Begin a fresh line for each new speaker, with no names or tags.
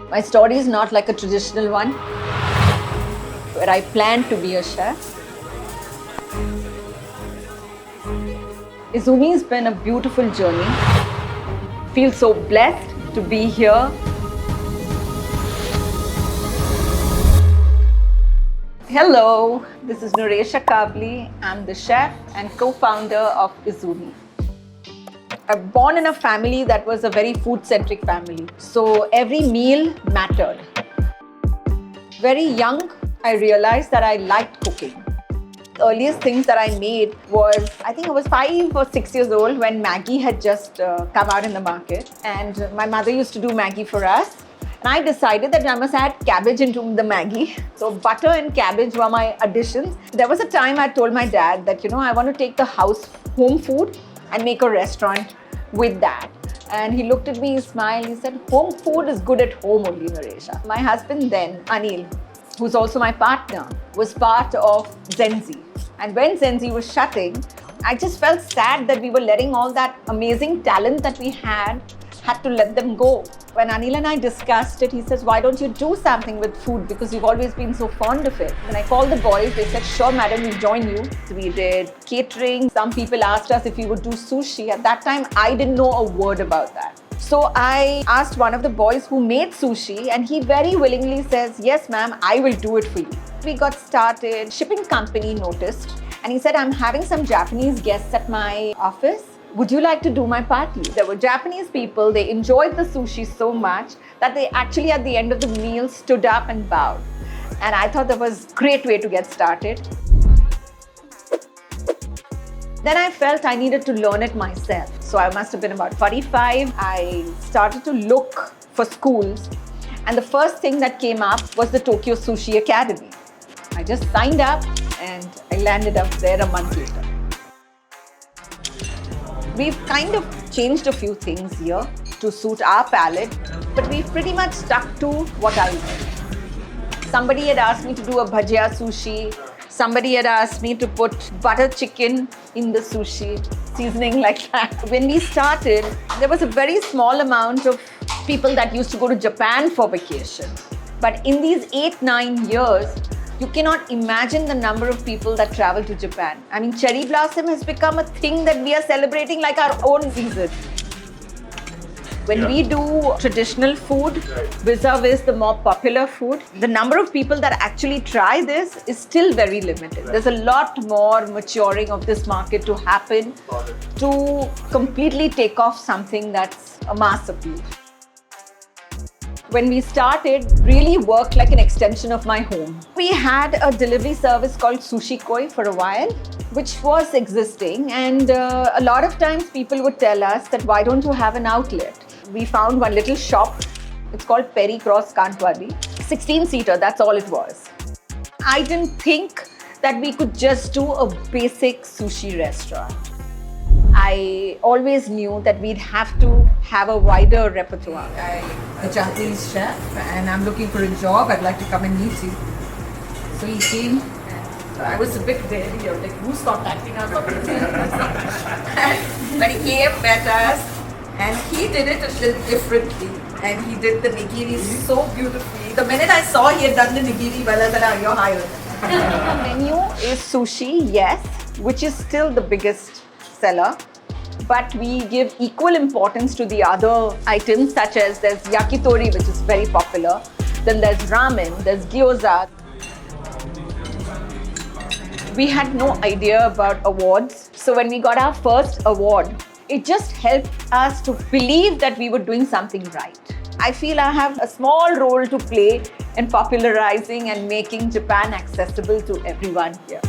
My story is not like a traditional one, where I planned to be a chef. Izumi has been a beautiful journey. Feel so blessed to be here. Hello, this is Nooresha Kably. I'm the chef and co-founder of Izumi. I'm born in a family that was a very food-centric family. So every meal mattered. Very young, I realized that I liked cooking. The earliest things that I made was, I think I was 5 or 6 years old when Maggi had just come out in the market. And my mother used to do Maggi for us. And I decided that I must add cabbage into the Maggi. So butter and cabbage were my additions. There was a time I told my dad that, I want to take the home food and make a restaurant with that. And he looked at me, he smiled, he said, home food is good at home only, Nooresha. My husband then, Anil, who's also my partner, was part of Zenzi. And when Zenzi was shutting, I just felt sad that we were letting all that amazing talent that we had to let them go. When Anil and I discussed it, he says, why don't you do something with food? Because you've always been so fond of it. When I called the boys, they said, sure, madam, we'll join you. So we did catering. Some people asked us if we would do sushi. At that time, I didn't know a word about that. So I asked one of the boys who made sushi, and he very willingly says, yes, ma'am, I will do it for you. We got started. Shipping company noticed, and he said, I'm having some Japanese guests at my office. Would you like to do my party? There were Japanese people, they enjoyed the sushi so much that they actually at the end of the meal stood up and bowed. And I thought that was a great way to get started. Then I felt I needed to learn it myself. So I must have been about 45. I started to look for schools. And the first thing that came up was the Tokyo Sushi Academy. I just signed up and I landed up there a month later. We've kind of changed a few things here to suit our palate, but we've pretty much stuck to what I like. Somebody had asked me to do a bhajia sushi. Somebody had asked me to put butter chicken in the sushi, seasoning like that. When we started, there was a very small amount of people that used to go to Japan for vacation. But in these 8-9 years, you cannot imagine the number of people that travel to Japan. I mean, cherry blossom has become a thing that we are celebrating like our own season. When we do traditional food vis-a-vis the more popular food, the number of people that actually try this is still very limited. There's a lot more maturing of this market to happen to completely take off something that's a mass appeal. When we started, really worked like an extension of my home. We had a delivery service called Sushi Koi for a while, which was existing. And a lot of times people would tell us that, why don't you have an outlet? We found one little shop. It's called Perry Cross Kantwadi. 16-seater, that's all it was. I didn't think that we could just do a basic sushi restaurant. I always knew that we'd have to have a wider repertoire. I'm a Japanese chef and I'm looking for a job. I'd like to come and meet you. So he came and I was a bit wary, like, who's contacting us? But he came, met us, and he did it a little differently. And he did the nigiri so beautifully. The minute I saw he had done the nigiri, well, I said, you're hired. The menu is sushi, yes, which is still the biggest seller, but we give equal importance to the other items, such as there's yakitori, which is very popular, then there's ramen, there's gyoza. We had no idea about awards, so when we got our first award, it just helped us to believe that we were doing something right. I feel I have a small role to play in popularizing and making Japan accessible to everyone here.